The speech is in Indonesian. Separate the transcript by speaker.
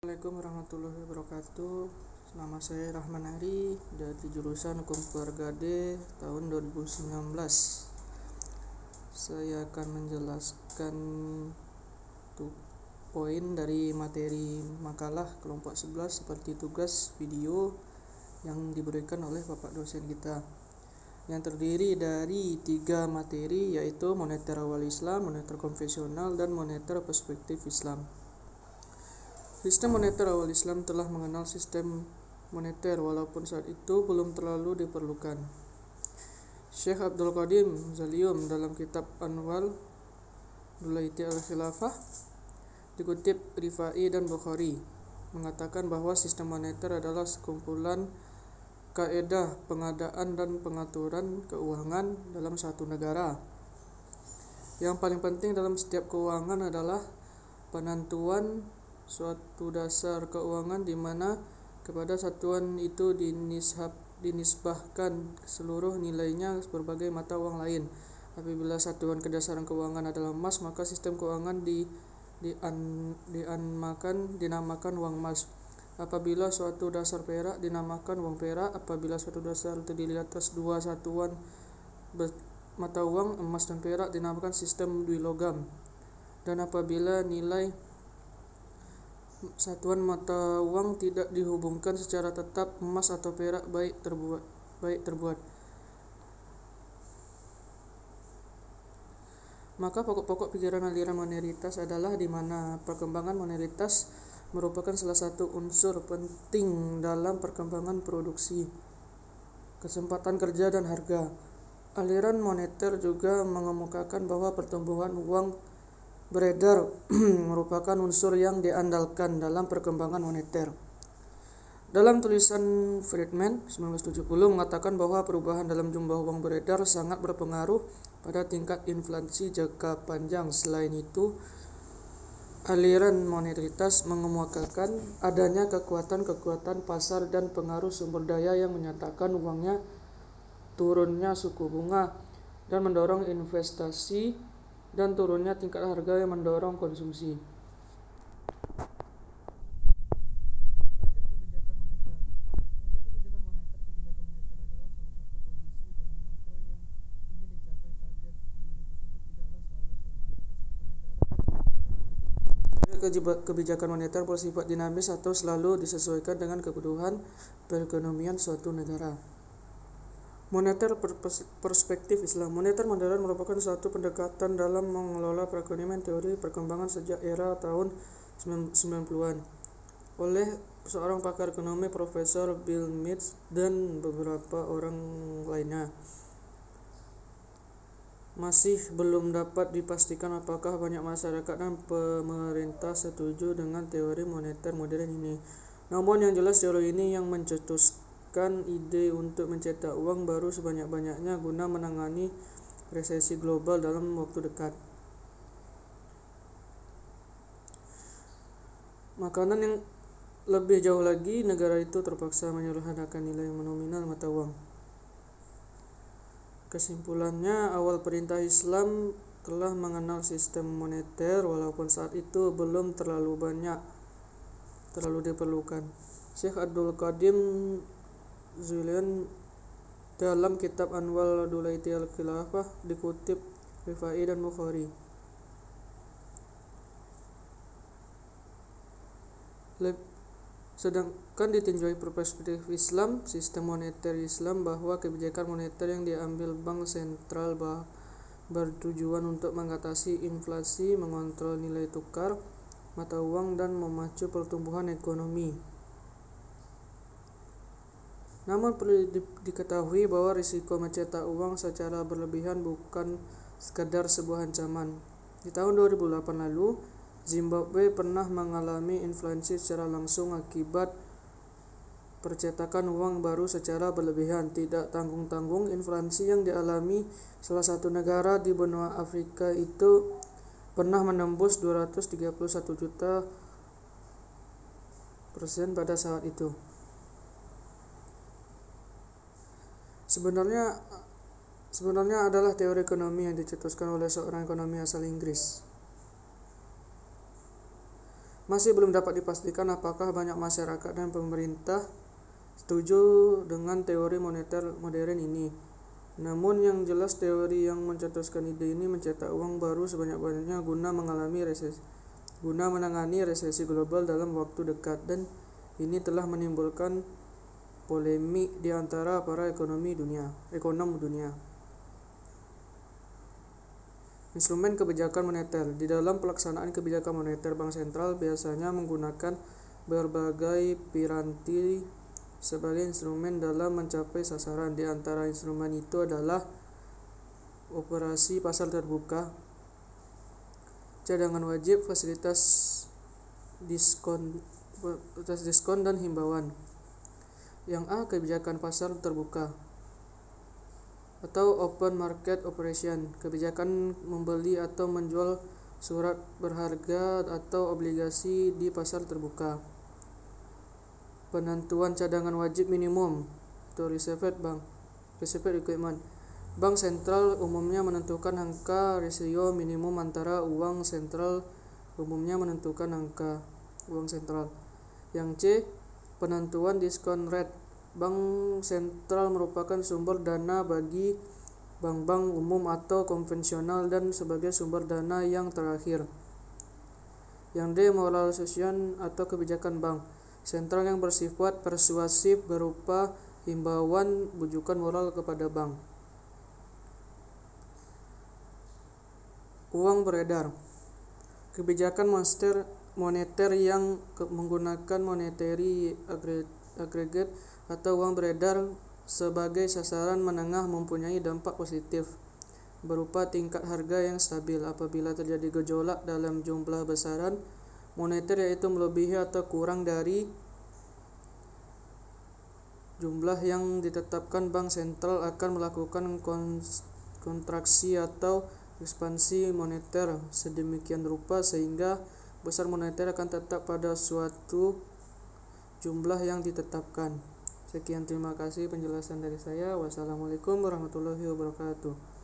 Speaker 1: Assalamualaikum warahmatullahi wabarakatuh. Nama saya Rahman Ari dari jurusan Hukum Keluarga D tahun 2019. Saya akan menjelaskan poin dari materi makalah kelompok 11 seperti tugas video yang diberikan oleh Bapak dosen kita, yang terdiri dari 3 materi, yaitu moneter awal Islam, moneter konvensional, dan moneter perspektif Islam. Sistem moneter awal Islam telah mengenal sistem moneter walaupun saat itu belum terlalu diperlukan. Syekh Abdul Qadim Zalium dalam kitab Anwal Dulaiti al-Khilafah dikutip Rifai dan Bukhari mengatakan bahwa sistem moneter adalah sekumpulan kaedah pengadaan dan pengaturan keuangan dalam suatu negara. Yang paling penting dalam setiap keuangan adalah penentuan suatu dasar keuangan di mana kepada satuan itu dinisbahkan seluruh nilainya berbagai mata uang lain. Apabila satuan kedasaran keuangan adalah emas, maka sistem keuangan dinamakan uang emas. Apabila suatu dasar perak, dinamakan uang perak. Apabila suatu dasar terdiri atas 2 satuan mata uang emas dan perak, dinamakan sistem dwilogam. Dan apabila nilai satuan mata uang tidak dihubungkan secara tetap, emas atau perak baik terbuat. Maka pokok-pokok pikiran aliran moneritas adalah di mana perkembangan moneritas merupakan salah satu unsur penting dalam perkembangan produksi, kesempatan kerja, dan harga. Aliran moneter juga mengemukakan bahwa pertumbuhan uang beredar merupakan unsur yang diandalkan dalam perkembangan moneter. Dalam tulisan Friedman 1970 mengatakan bahwa perubahan dalam jumlah uang beredar sangat berpengaruh pada tingkat inflasi jangka panjang. Selain itu, aliran moneritas mengemukakan adanya kekuatan pasar dan pengaruh sumber daya yang menyatakan uangnya turunnya suku bunga dan mendorong investasi, dan turunnya tingkat harga yang mendorong konsumsi. Kebijakan moneter bersifat dinamis atau selalu disesuaikan dengan kebutuhan perekonomian suatu negara. Moneter perspektif Islam. Moneter modern merupakan suatu pendekatan dalam mengelola perekonomian teori perkembangan sejak era tahun 90-an oleh seorang pakar ekonomi, Profesor Bill Mitz, dan beberapa orang lainnya. Masih belum dapat dipastikan apakah banyak masyarakat dan pemerintah setuju dengan teori moneter modern ini. Namun yang jelas teori ini yang mencetuskan ide untuk mencetak uang baru sebanyak-banyaknya guna menangani resesi global dalam waktu dekat. Makanan yang lebih jauh lagi, negara itu terpaksa menyederhanakan nilai nominal mata uang. Kesimpulannya, awal perintah Islam telah mengenal sistem moneter walaupun saat itu belum terlalu diperlukan. Syekh Abdul Qadim Zalium dalam kitab Anwal Dulaiti al-Khilafah dikutip Rifai dan Bukhari. Sedangkan ditinjau perspektif Islam, sistem moneter Islam, bahwa kebijakan moneter yang diambil bank sentral bertujuan untuk mengatasi inflasi, mengontrol nilai tukar mata uang, dan memacu pertumbuhan ekonomi. Namun perlu diketahui bahwa risiko mencetak uang secara berlebihan bukan sekadar sebuah ancaman. Di tahun 2008 lalu, Zimbabwe pernah mengalami inflasi secara langsung akibat percetakan uang baru secara berlebihan. Tidak tanggung-tanggung, inflasi yang dialami salah satu negara di benua Afrika itu pernah menembus 231 juta % pada saat itu. Sebenarnya adalah teori ekonomi yang dicetuskan oleh seorang ekonomi asal Inggris. Masih belum dapat dipastikan apakah banyak masyarakat dan pemerintah setuju dengan teori moneter modern ini. Namun yang jelas teori yang mencetuskan ide ini mencetak uang baru sebanyak-banyaknya guna menangani resesi global dalam waktu dekat, dan ini telah menimbulkan polemik di antara para ekonom dunia. Instrumen kebijakan moneter. Di dalam pelaksanaan kebijakan moneter, bank sentral biasanya menggunakan berbagai piranti sebagai instrumen dalam mencapai sasaran. Di antara instrumen itu adalah operasi pasar terbuka, cadangan wajib, fasilitas diskon dan himbauan. Yang A, kebijakan pasar terbuka atau open market operation, kebijakan membeli atau menjual surat berharga atau obligasi di pasar terbuka. Penentuan cadangan wajib minimum atau reserve requirement. Bank sentral umumnya menentukan angka rasio minimum antara uang sentral Yang C, penentuan discount rate. Bank sentral merupakan sumber dana bagi bank-bank umum atau konvensional dan sebagai sumber dana yang terakhir. Yang D, moral suasion atau kebijakan bank sentral yang bersifat persuasif berupa himbauan bujukan moral kepada bank. Uang beredar. Kebijakan moneter yang menggunakan monetary aggregate atau uang beredar sebagai sasaran menengah mempunyai dampak positif berupa tingkat harga yang stabil apabila terjadi gejolak dalam jumlah besaran moneter, yaitu melebihi atau kurang dari jumlah yang ditetapkan. Bank sentral akan melakukan kontraksi atau ekspansi moneter sedemikian rupa sehingga besar moneter akan tetap pada suatu jumlah yang ditetapkan. Sekian, terima kasih penjelasan dari saya. Wassalamualaikum warahmatullahi wabarakatuh.